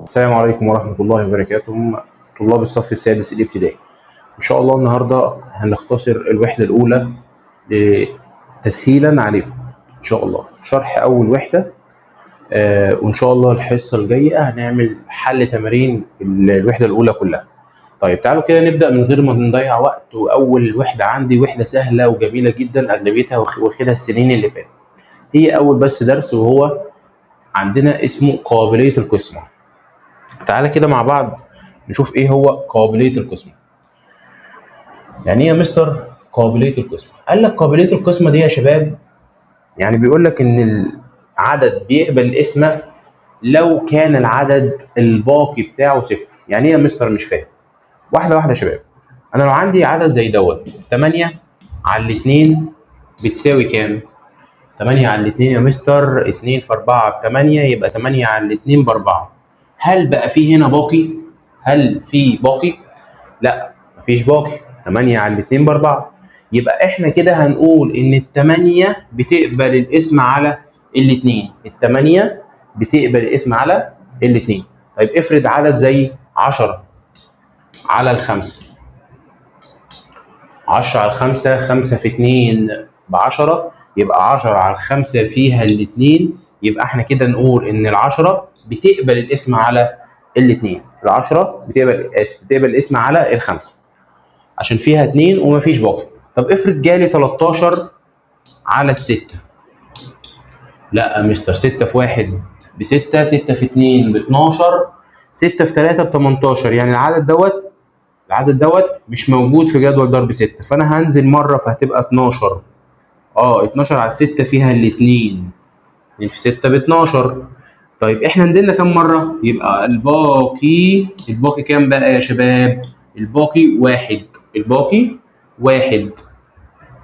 السلام عليكم ورحمة الله وبركاته. طلاب الصف السادس الابتدائي. إن شاء الله النهاردة هنختصر الوحدة الأولى تسهيلا عليكم. إن شاء الله شرح أول وحدة، وإن شاء الله الحصة الجاية هنعمل حل تمارين الوحدة الأولى كلها. طيب تعالوا كده نبدأ من غير ما نضيع وقت. وأول وحدة عندي وحدة سهلة وجميلة جدا، أغلبيتها واخدها السنين اللي فاتت. هي أول بس درس، وهو عندنا اسمه قابلية القسمة. تعالى كده مع بعض نشوف ايه هو قابلية القسمة. يعني ايه يا مستر قابلية القسمة؟ قال لك قابلية القسمة دي يا شباب، يعني بيقول لك ان العدد بيقبل القسمة لو كان العدد الباقي بتاعه صفر. يعني ايه يا مستر؟ مش فاهم. واحدة واحدة يا شباب. انا لو عندي عدد زي دوت 8 على 2 بتساوي كام؟ 8 على 2 يا مستر 2 في 4 ب8، يبقى 8 على 2 ب4. هل بقى في هنا باقي؟ هل في باقي؟ لا، مفيش باقي. 8 على 2 ب4. يبقى احنا كده هنقول ان ال8 بتقبل القسم على ال2. ال8 بتقبل القسم على ال2. طيب افرض عدد زي 10 على ال5. 10 على 5، 5 في 2 ب10، يبقى 10 على 5 فيها ال2. يبقى احنا كده نقول ان ال10 بتقبل القسم على ال2. ال10 بتقبل القسم على ال5 عشان فيها 2 ومفيش باقي. طب افرض جالي 13 على ال6. لا يا مستر، 6 في 1 ب6، 6 في 2 ب12، 6 في 3 ب18. يعني العدد دوت مش موجود في جدول ضرب 6، فانا هنزل مره فهتبقى 12. 12 على 6 فيها الاثنين، 2 في 6 ب 12. طيب احنا نزلنا كام مره؟ يبقى الباقي كام بقى يا شباب؟ الباقي واحد. الباقي واحد.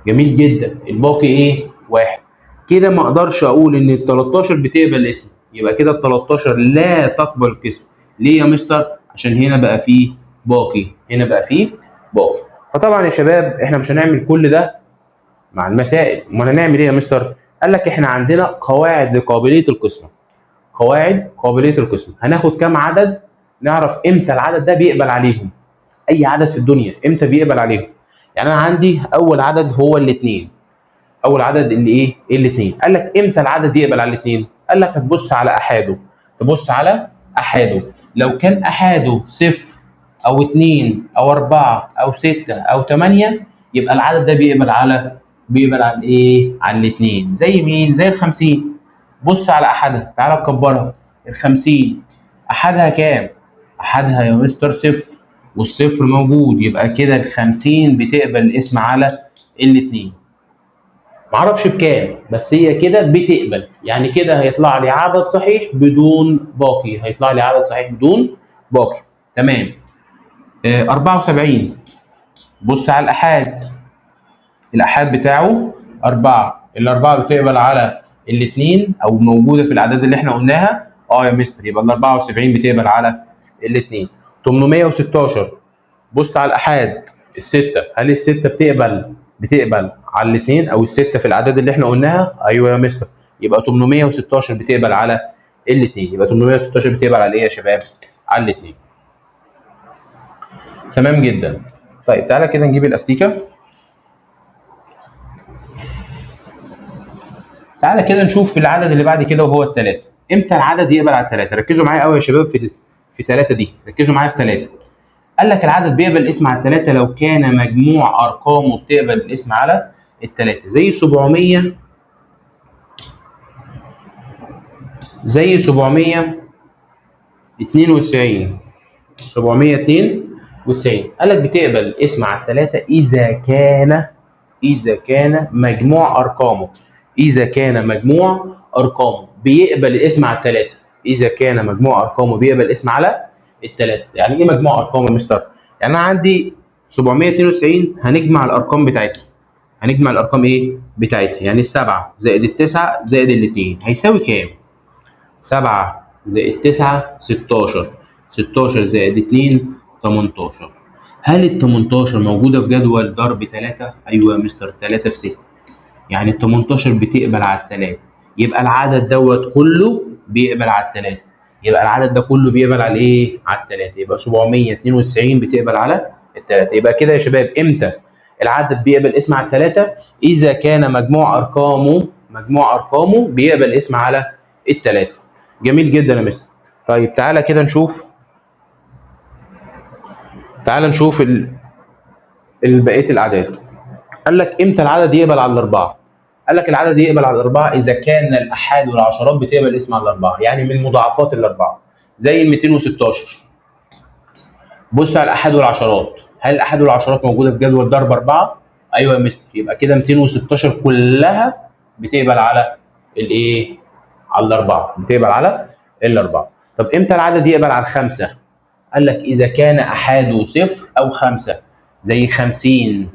جميل جدا. الباقي ايه؟ واحد. كده ما اقدرش اقول ان ال 13 بتقبل الاسم. يبقى كده ال 13 لا تقبل القسم. ليه يا مستر؟ عشان هنا بقى فيه باقي. هنا بقى فيه باقي. فطبعا يا شباب احنا مش هنعمل كل ده مع المسائل. امال هنعمل ايه يا مستر؟ قال لك احنا عندنا قواعد لقابليه القسمه. قواعد قابليه القسمه. هناخد كام عدد نعرف امتى العدد ده بيقبل عليهم. اي عدد في الدنيا امتى بيقبل عليهم. يعني انا عندي اول عدد هو الاثنين. اول عدد اللي ايه؟ الاثنين. قال لك امتى العدد يقبل على الاثنين؟ قال لك هتبص على احاده. تبص على احاده. لو كان احاده صفر او 2 او 4 او 6 او 8، يبقى العدد ده بيقبل على ايه؟ على الاثنين. زي مين؟ زي ال50. بص على احدها، تعالى نكبرها. ال50 احدها كام؟ احدها يا مستر صفر، والصفر موجود. يبقى كده ال50 بتقبل الاسم على الاثنين. معرفش بكام، بس هي كده بتقبل. يعني كده هيطلع لي عدد صحيح بدون باقي. هيطلع لي عدد صحيح بدون باقي. تمام. 74. بص على الآحاد. الآحاد بتاعه 4. الأربعة بتقبل على الاثنين أو موجودة في الأعداد اللي احنا قلناها. يا مستر، يبقى ال 74 بتقبل على الاثنين. 816. بص على الآحاد. الستة. هل الستة بتقبل على الاثنين او السته في الاعداد اللي احنا قلناها؟ ايوه يا مستر. يبقى 816 بتقبل على الاثنين. يبقى 816 بتقبل على ايه يا شباب؟ على الاثنين. تمام جدا. طيب تعالى كده نجيب الاستيكه. تعالى كده نشوف العدد اللي بعد كده وهو الثلاثه. امتى العدد يقبل على الثلاثه؟ ركزوا معايا قوي يا شباب في ثلاثه دي. ركزوا معايا في ثلاثه. قال لك العدد بيقبل الاسم على الثلاثه لو كان مجموع ارقامه بتقبل الاسم على الثلاثه. زي 700. زي 792. 792. قال لك بتقبل اسم على الثلاثه اذا كان مجموع ارقامه. اذا كان مجموع ارقامه بيقبل الاسم على الثلاثه. اذا كان مجموع ارقامه بيقبل الاسم على الثلاثه. يعني ايه مجموع ارقام يا مستر؟ يعني انا عندي 792 هنجمع الارقام بتاعتها. هنجمع الارقام ايه بتاعتها؟ يعني السبعه زائد التسعه زائد الاثنين هيساوي كام؟ 7 زائد 9 16. 16 زائد 2 18. هل ال 18 موجودة في جدول ضرب 3؟ أيوه يا مستر، 3 في 6. يعني ال 18 بتقبل على الثلاثة. يبقى العدد دوت كله بيقبل على الثلاثة. يبقى العدد ده كله بيقبل على ايه؟ على الثلاثه. يبقى 792 بتقبل على الثلاثه. يبقى كده يا شباب امتى العدد بيقبل اسم على الثلاثه؟ اذا كان مجموع ارقامه بيقبل اسم على الثلاثه. جميل جدا يا مستر. طيب تعالى كده نشوف، بقيه الاعداد. قال لك امتى العدد يقبل على الاربعه؟ قال لك العدد يقبل على الاربعه اذا كان الاحاد والعشرات بتقبل اسم على الاربعه، يعني من مضاعفات الاربعه، زي ال 216. بص على الاحاد والعشرات، هل الاحاد والعشرات موجوده في جدول ضرب اربعه؟ ايوه يا مستر، يبقى كده 216 كلها بتقبل على الايه؟ على الاربعه، بتقبل على الاربعه. طب امتى العدد يقبل على الخمسه؟ قال لك اذا كان احاده صفر او خمسه، زي 50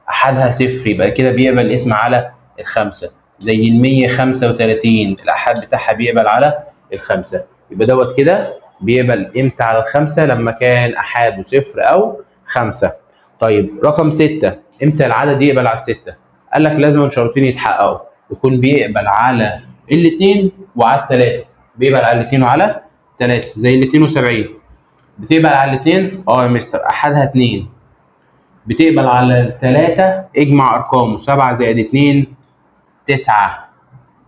احادها صفر يبقى كده بيقبل الاسم على الخمسه، زي ال 135 الاحاد بتاعها بيقبل على الخمسه. يبقى دوت كده بيقبل امتى على الخمسه؟ لما كان احاده صفر او خمسه. طيب رقم 6، امتى العدد يقبل على السته؟ قال لك لازم شرطين يتحققوا، يكون بيقبل على الاثنين وعلى الثلاثه. بيقبل على الاثنين وعلى الثلاثه، زي ال 72 بتقبل على الاثنين. اه يا مستر، احادها 2. بتقبل على الثلاثة، اجمع ارقامه 7 زائد 2 9،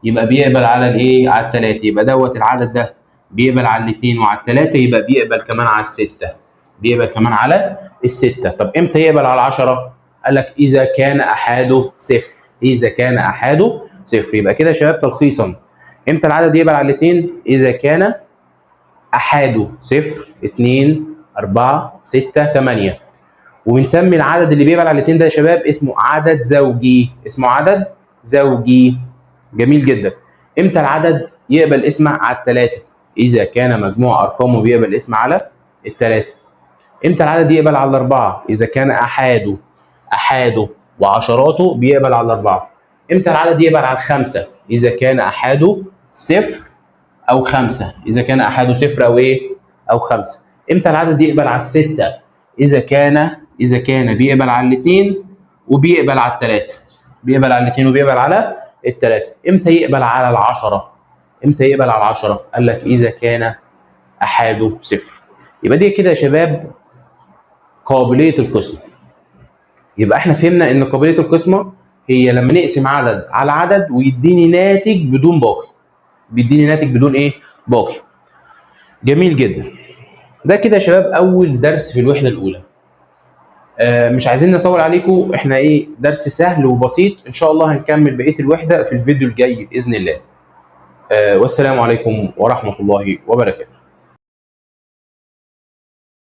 يبقى بيقبل على الايه؟ على الثلاثة. يبقى دوت العدد ده بيقبل على الاثنين وعلى الثلاثة، يبقى بيقبل كمان على الستة، بيقبل كمان على الستة. طب امتى يقبل على العشرة؟ قال لك إذا كان أحاده صفر، إذا كان أحاده صفر. يبقى كده يا شباب تلخيصا، امتى العدد يقبل على الاثنين؟ إذا كان أحاده صفر 2 4 6 8. وبنسمي العدد اللي بيقبل على الاثنين ده يا شباب اسمه عدد زوجي، اسمه عدد زوجي. جميل جدا. امتى العدد يقبل اسم على الثلاثه؟ اذا كان مجموع ارقامه بيقبل اسم على الثلاثه. امتى العدد يقبل على الاربعه؟ اذا كان احاده وعشراته بيقبل على الاربعه. امتى العدد يقبل على الخمسه؟ اذا كان احاده صفر او خمسه، اذا كان احاده صفر او ايه؟ او خمسه. امتى العدد يقبل على السته؟ اذا كان بيقبل على الاثنين وبيقبل على الثلاثه، بيقبل على الاثنين وبيقبل على الثلاثه. امتى يقبل على العشره؟ امتى يقبل على العشره؟ قال لك اذا كان احاده صفر. يبقى دي كده يا شباب قابليه القسمه. يبقى احنا فهمنا ان قابليه القسمه هي لما نقسم عدد على عدد ويديني ناتج بدون باقي، بيديني ناتج بدون ايه؟ باقي. جميل جدا. ده كده يا شباب اول درس في الوحده الاولى. مش عايزين نطول عليكم، احنا ايه درس سهل وبسيط، ان شاء الله هنكمل بقيه الوحده في الفيديو الجاي باذن الله. والسلام عليكم ورحمه الله وبركاته.